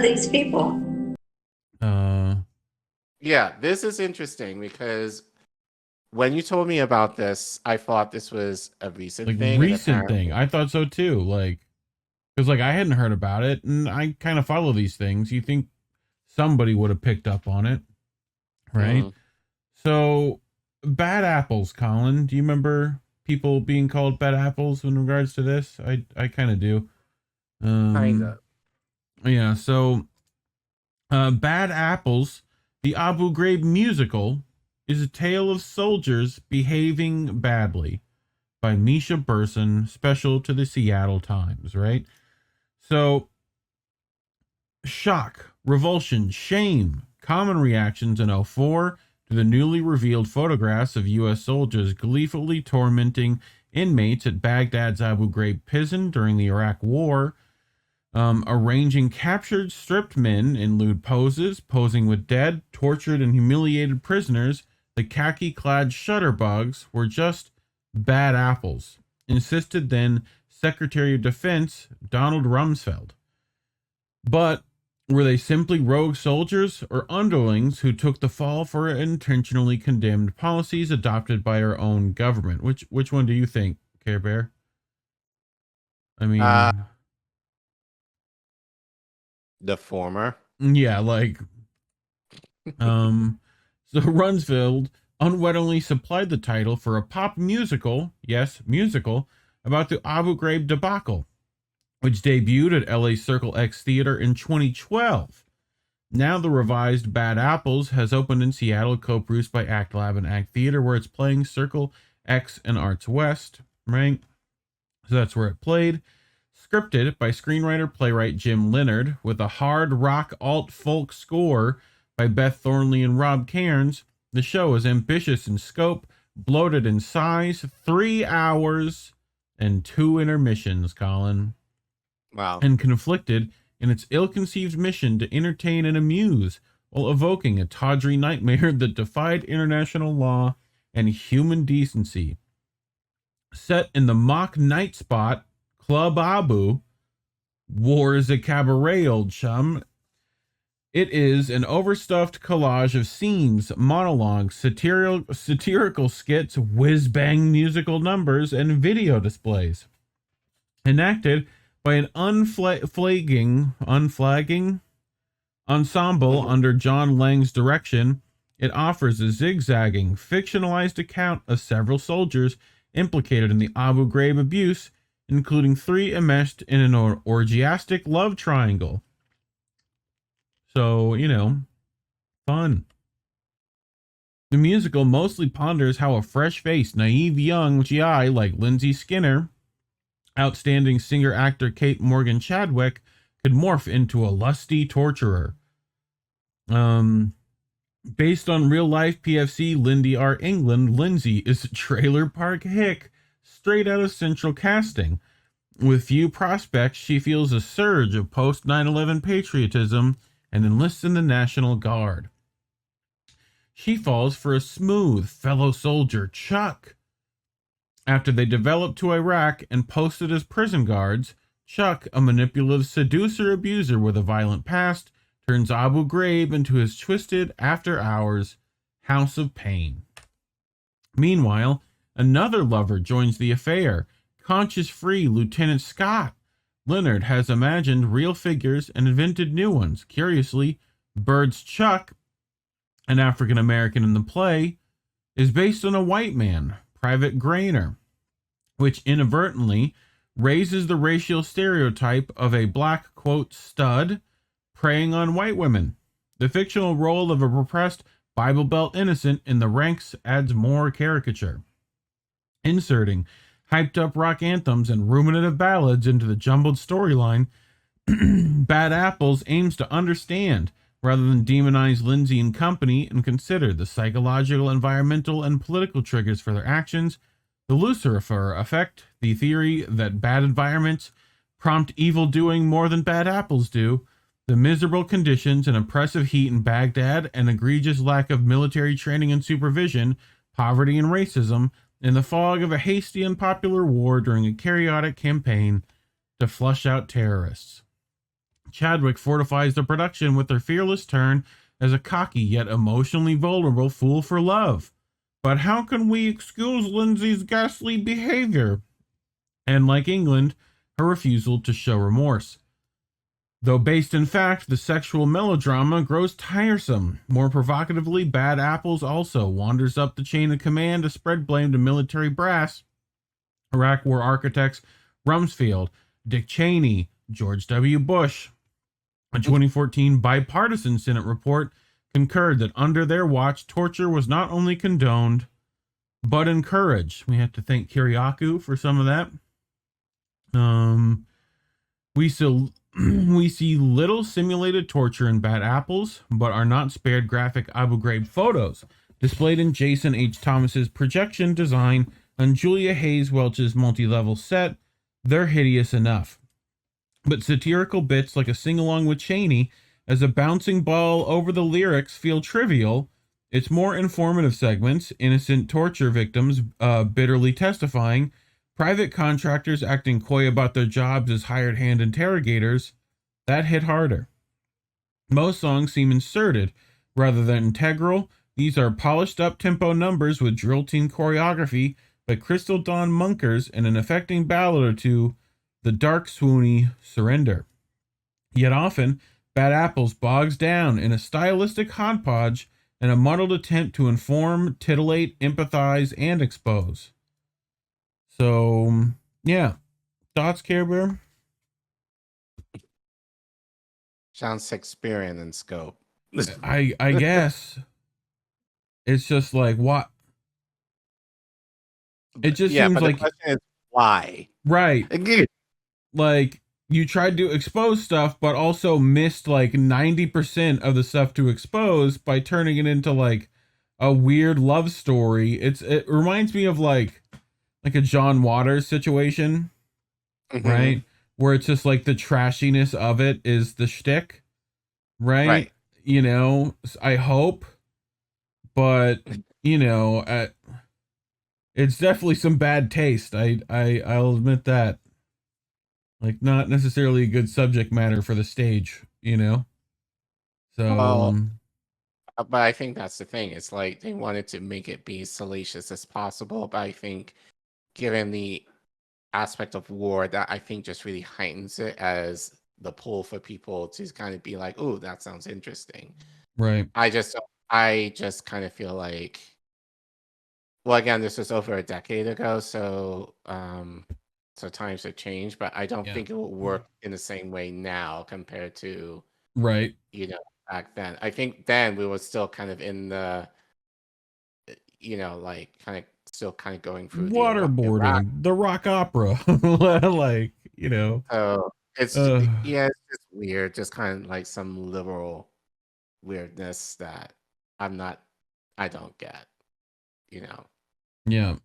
are these people? Yeah, this is interesting because when you told me about this, I thought this was a recent like thing, and recent thing. apparently, I thought so too. Like, because like I hadn't heard about it, and I kind of follow these things. You think somebody would have picked up on it, right? mm, So, bad apples, Colin. Do you remember people being called bad apples in regards to this? I kind of do. kind of. Yeah. So, bad apples. The Abu Ghraib musical is a tale of soldiers behaving badly by Misha Berson, special to the Seattle Times, right? So, shock, revulsion, shame, common reactions in '04 to the newly revealed photographs of U.S. soldiers gleefully tormenting inmates at Baghdad's Abu Ghraib prison during the Iraq War, arranging captured, stripped men in lewd poses, posing with dead, tortured, and humiliated prisoners. The khaki-clad shutterbugs were just bad apples, insisted then Secretary of Defense Donald Rumsfeld. But were they simply rogue soldiers or underlings who took the fall for intentionally condemned policies adopted by our own government? Which one do you think, Care Bear? I Uh, mean, the former. yeah, like so Rumsfeld unwittingly supplied the title for a pop musical, yes, musical, about the Abu Ghraib debacle, which debuted at LA Circle X Theater in 2012. Now the revised Bad Apples has opened in Seattle, co-produced by Act Lab and Act Theater, where it's playing Circle X and Arts West, right? So that's where it played. Scripted by screenwriter playwright Jim Leonard, with a hard rock alt folk score by Beth Thornley and Rob Cairns. The show is ambitious in scope, bloated in size, 3 hours and 2 intermissions, Colin. Wow. And conflicted in its ill-conceived mission to entertain and amuse while evoking a tawdry nightmare that defied international law and human decency. Set in the mock night spot, Club Abu, war is a cabaret, old chum. It is an overstuffed collage of scenes, monologues, satirical skits, whiz-bang musical numbers, and video displays. Enacted by an unflagging ensemble under John Lang's direction, it offers a zigzagging, fictionalized account of several soldiers implicated in the Abu Ghraib abuse, including 3 enmeshed in an orgiastic love triangle. So, fun. The musical mostly ponders how a fresh-faced, naive young GI like Lindsay Skinner, outstanding singer-actor Kate Morgan Chadwick, could morph into a lusty torturer. Based on real-life PFC Lindy R. England, Lindsay is a trailer park hick straight out of Central Casting. With few prospects, she feels a surge of post-9/11 patriotism and enlists in the National Guard. She falls for a smooth fellow soldier, Chuck. After they developed to Iraq and posted as prison guards, Chuck, a manipulative seducer-abuser with a violent past, turns Abu Ghraib into his twisted after-hours house of pain. Meanwhile, another lover joins the affair, conscience-free Lieutenant Scott. Leonard has imagined real figures and invented new ones. Curiously, Bird's Chuck, an African-American in the play, is based on a white man, Private Grainer, which inadvertently raises the racial stereotype of a black, quote, stud preying on white women. The fictional role of a repressed Bible Belt innocent in the ranks adds more caricature. Inserting hyped-up rock anthems and ruminative ballads into the jumbled storyline, Bad Apples aims to understand, rather than demonize Lindsay and company and consider the psychological, environmental, and political triggers for their actions, the Lucifer effect, the theory that bad environments prompt evil doing more than bad apples do, the miserable conditions and oppressive heat in Baghdad, and egregious lack of military training and supervision, poverty and racism, in the fog of a hasty and popular war during a chaotic campaign to flush out terrorists. Chadwick fortifies the production with her fearless turn as a cocky yet emotionally vulnerable fool for love. But how can we excuse Lindsay's ghastly behavior? And like England, her refusal to show remorse. Though based in fact, the sexual melodrama grows tiresome. More provocatively, Bad Apples also wanders up the chain of command to spread blame to military brass. Iraq War architects Rumsfeld, Dick Cheney, George W. Bush. A 2014 bipartisan Senate report concurred that under their watch, torture was not only condoned, but encouraged. We have to thank Kiriakou for some of that. We see little simulated torture in Bad Apples, but are not spared graphic Abu Ghraib photos displayed in Jason H. Thomas's projection design on Julia Hayes Welch's multi-level set. They're hideous enough. But satirical bits like a sing-along with Cheney as a bouncing ball over the lyrics feel trivial. It's more informative segments, innocent torture victims bitterly testifying, private contractors acting coy about their jobs as hired hand interrogators, that hit harder. Most songs seem inserted rather than integral. These are polished up tempo numbers with drill team choreography by Crystal Dawn Munkers and an affecting ballad or two, The Dark Swoony Surrender. Yet often, Bad Apples bogs down in a stylistic hodgepodge and a muddled attempt to inform, titillate, empathize, and expose. So, yeah. Thoughts, Care Bear? Sounds Shakespearean in scope. I guess. It's just like, what? It just seems but like... the question is, why? Right. Like, you tried to expose stuff, but also missed like 90% of the stuff to expose by turning it into like a weird love story. It reminds me of like a John Waters situation, right? Where it's just like the trashiness of it is the shtick, right? You know, I hope, but you know, it's definitely some bad taste. I'll admit that. Like, not necessarily a good subject matter for the stage, you know? So, well, but I think that's the thing. It's like they wanted to make it be salacious as possible, but I think given the aspect of war, that I think just really heightens it as the pull for people to kind of be like, "Oh, that sounds interesting." right. I just kind of feel like, well, again, this was over a decade ago, so so times have changed, but I don't think it will work in the same way now compared to right. You know, back then. I think then we were still kind of in the, like kind of still kind of going through the Iraq. Waterboarding, the rock opera. Like, you know. So it's yeah, it's just weird, just kind of like some liberal weirdness that I don't get, you know. Yeah.